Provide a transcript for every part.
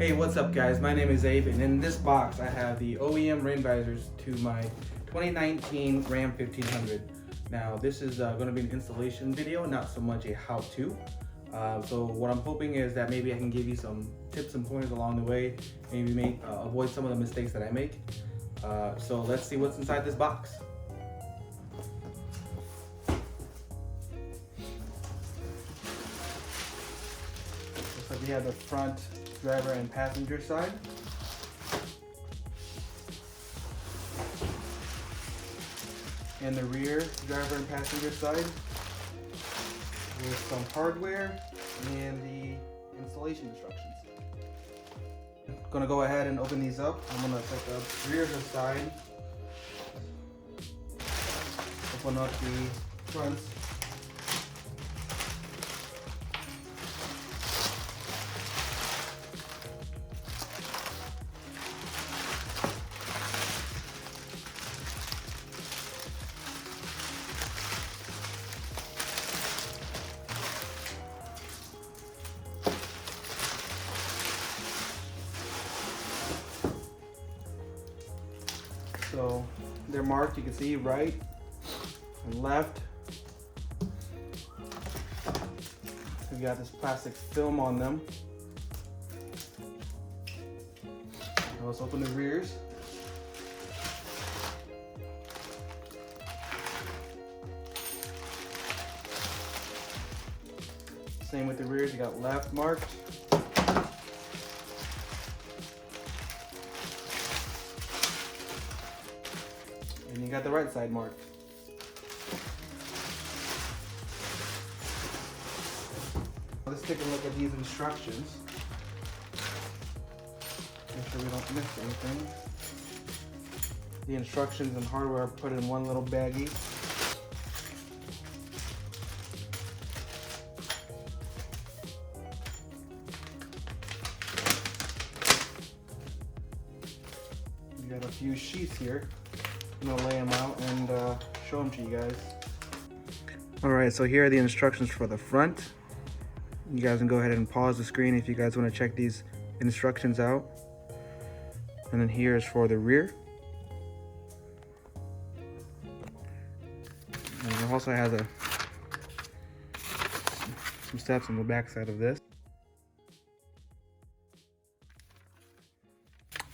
Hey, what's up guys? My name is Abe, and in this box I have the OEM rain visors to my 2019 Ram 1500. Now this is going to be an installation video, not so much a how-to. So what I'm hoping is that maybe I can give you some tips and pointers along the way, maybe avoid some of the mistakes that I make. So let's see what's inside this box. Looks like we have the front driver and passenger side. And the rear driver and passenger side with some hardware and the installation instructions. I'm gonna go ahead and open these up. I'm gonna take the rear side, open up the fronts. So they're marked, you can see right and left. We've got this plastic film on them. Now let's open the rears. Same with the rears, you got left marked. And you got the right side marked. Let's take a look at these instructions. Make sure we don't miss anything. The instructions and hardware are put in one little baggie. You got a few sheets here. I'm gonna lay them out and show them to you guys. All right, so here are the instructions for the front. You guys can go ahead and pause the screen if you guys want to check these instructions out. And then here is for the rear. And it also has some steps on the back side of this.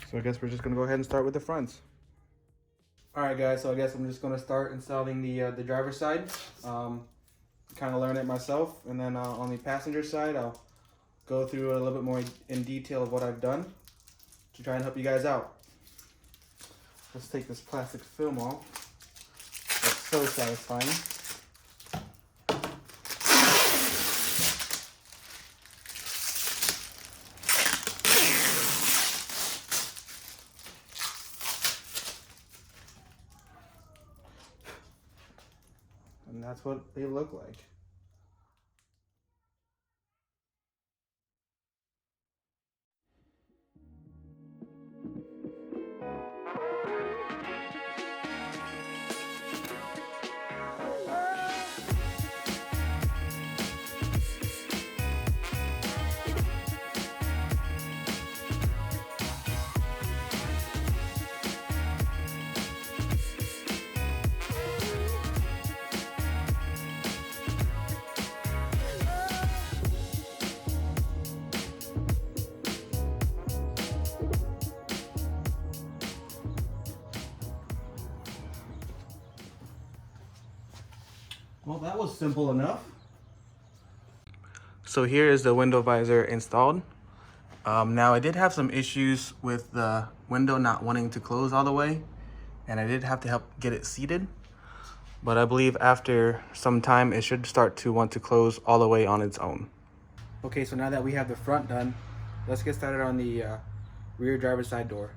So I guess we're just gonna go ahead and start with the fronts. Alright guys, so I guess I'm just going to start installing the driver's side. Kind of learn it myself, and then on the passenger side I'll go through a little bit more in detail of what I've done to try and help you guys out. Let's take this plastic film off. That's so satisfying. And that's what they look like. Well, that was simple enough. So here is the window visor installed. Now I did have some issues with the window not wanting to close all the way, and I did have to help get it seated. But I believe after some time it should start to want to close all the way on its own. Okay, so now that we have the front done, let's get started on the rear driver's side door.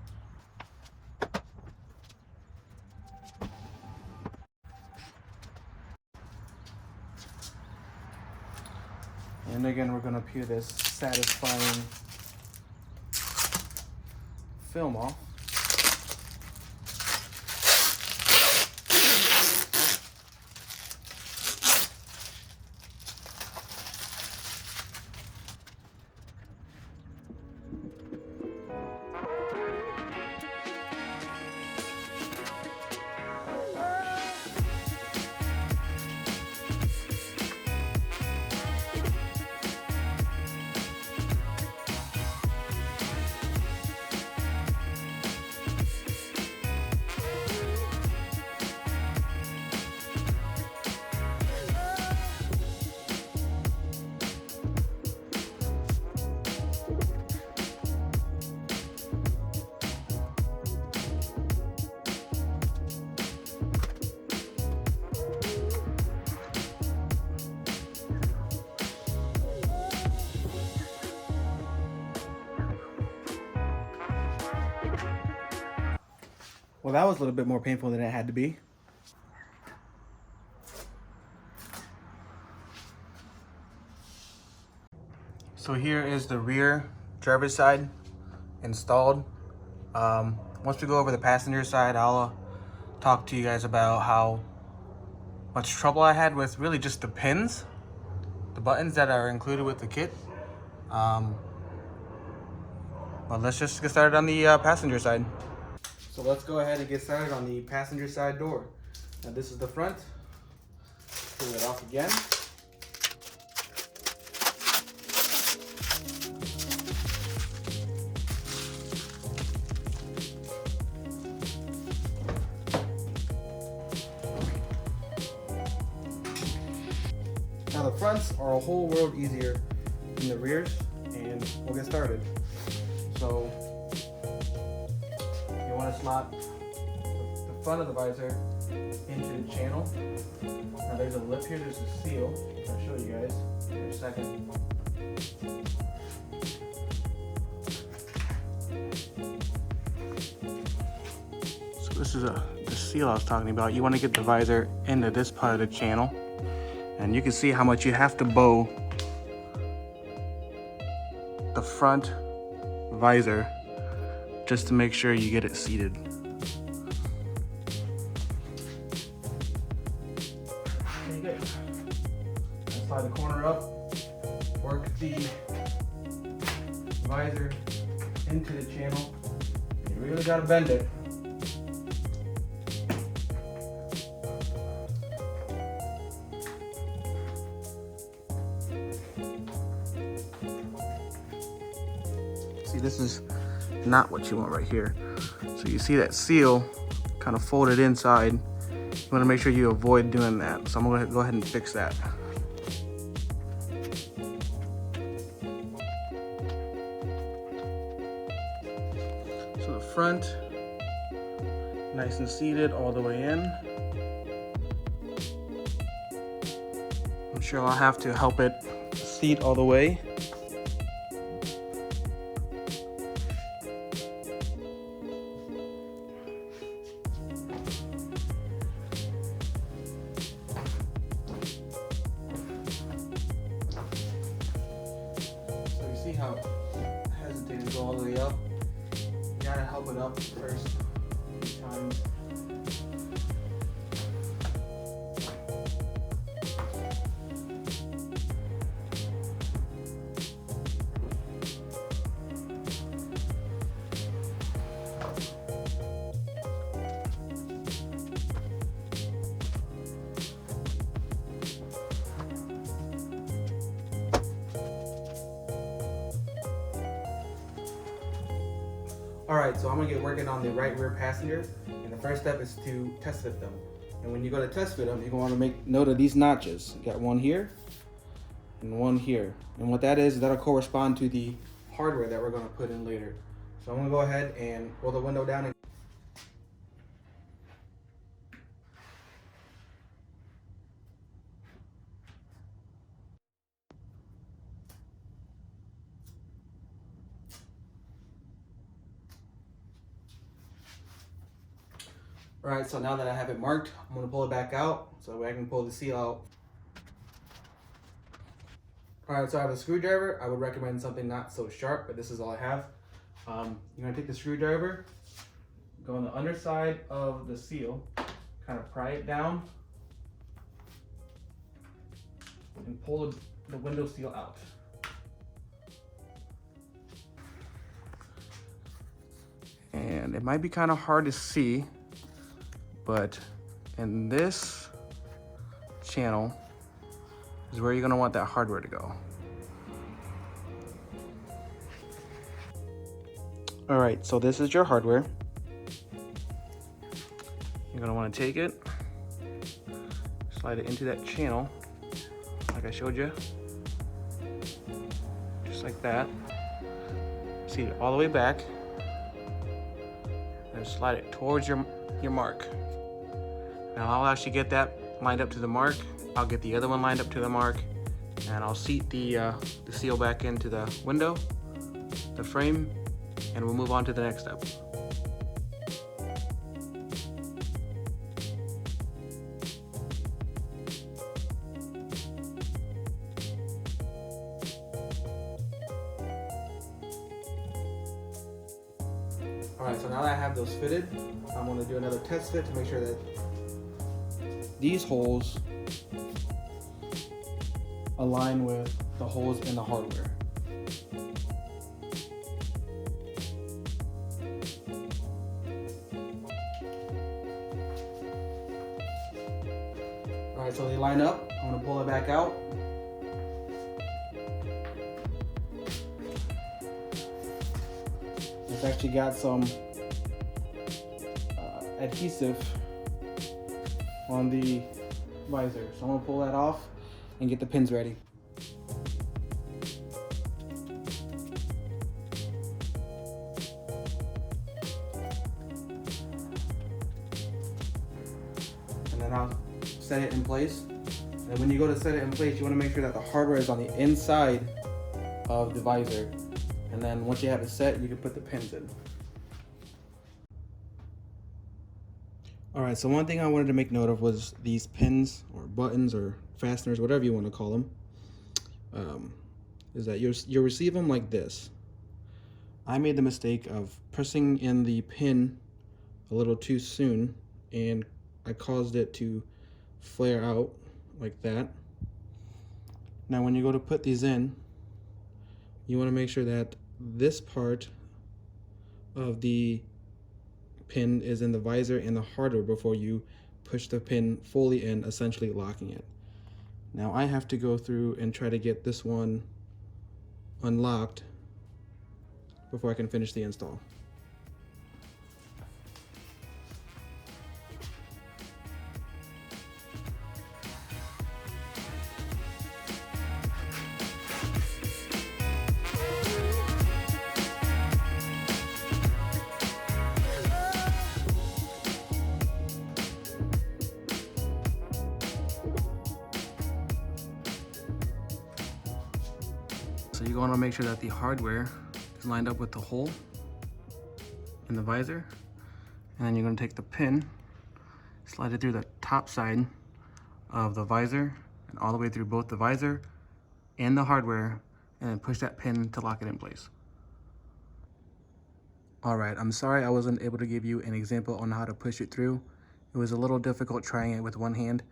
And again, we're gonna peel this satisfying film off. Well, that was a little bit more painful than it had to be. So here is the rear driver's side installed. Once we go over the passenger side, I'll talk to you guys about how much trouble I had with really just the pins, the buttons that are included with the kit. But let's just get started on the passenger side. So let's go ahead and get started on the passenger side door. Now this is the front. Pull it off again. Now the fronts are a whole world easier than the rears, and we'll get started. So you want to slot the front of the visor into the channel. Now there's a lip here, there's a seal. I'll show you guys in a second. So this is the seal I was talking about. You want to get the visor into this part of the channel. And you can see how much you have to bow the front visor just to make sure you get it seated. Okay, good. Slide the corner up, work the visor into the channel. You really gotta bend it. See, this is not what you want right here. So you see that seal kind of folded inside. You want to make sure you avoid doing that. So I'm going to go ahead and fix that. So the front, nice and seated all the way in. I'm sure I'll have to help it seat all the way. See how it hesitated to go all the way up? You gotta help it up first a few times. Alright, so I'm going to get working on the right rear passenger, and the first step is to test fit them. And when you go to test fit them, you're going to want to make note of these notches. You got one here and one here. And what that is, that'll correspond to the hardware that we're going to put in later. So I'm going to go ahead and roll the window down. And Alright, so now that I have it marked, I'm going to pull it back out so I can pull the seal out. Alright, so I have a screwdriver. I would recommend something not so sharp, but this is all I have. You're going to take the screwdriver, go on the underside of the seal, kind of pry it down, and pull the window seal out. And it might be kind of hard to see, but in this channel is where you're going to want that hardware to go. All right, so this is your hardware. You're going to want to take it, slide it into that channel like I showed you, just like that. Seat it all the way back and slide it towards your mark. Now I'll actually get that lined up to the mark. I'll get the other one lined up to the mark, and I'll seat the seal back into the window, the frame, and we'll move on to the next step. Alright, so now that I have those fitted, I'm going to do another test fit to make sure that these holes align with the holes in the hardware. Alright, so they line up. I'm going to pull it back out. It's actually got some adhesive on the visor. So I'm going to pull that off and get the pins ready. And then I'll set it in place. And when you go to set it in place, you want to make sure that the hardware is on the inside of the visor. And then once you have it set, you can put the pins in. Alright, so one thing I wanted to make note of was these pins or buttons or fasteners, whatever you want to call them, is that you'll receive them like this. I made the mistake of pressing in the pin a little too soon, and I caused it to flare out like that. Now when you go to put these in, you want to make sure that this part of the pin is in the visor and the hardware before you push the pin fully in, essentially locking it. Now I have to go through and try to get this one unlocked before I can finish the install. So you're going to make sure that the hardware is lined up with the hole in the visor, and then you're going to take the pin, slide it through the top side of the visor and all the way through both the visor and the hardware, and then push that pin to lock it in place. Alright, I'm sorry I wasn't able to give you an example on how to push it through. It was a little difficult trying it with one hand,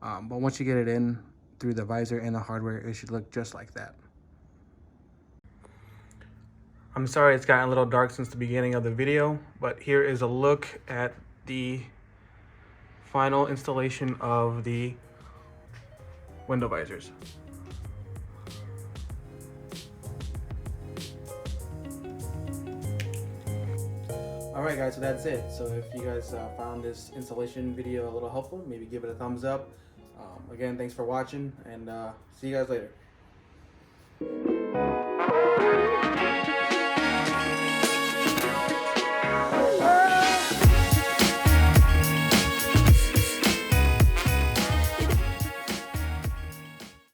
but once you get it in through the visor and the hardware, it should look just like that. I'm sorry it's gotten a little dark since the beginning of the video, but here is a look at the final installation of the window visors. Alright guys, so that's it. So if you guys found this installation video a little helpful, maybe give it a thumbs up. Again, thanks for watching, and see you guys later.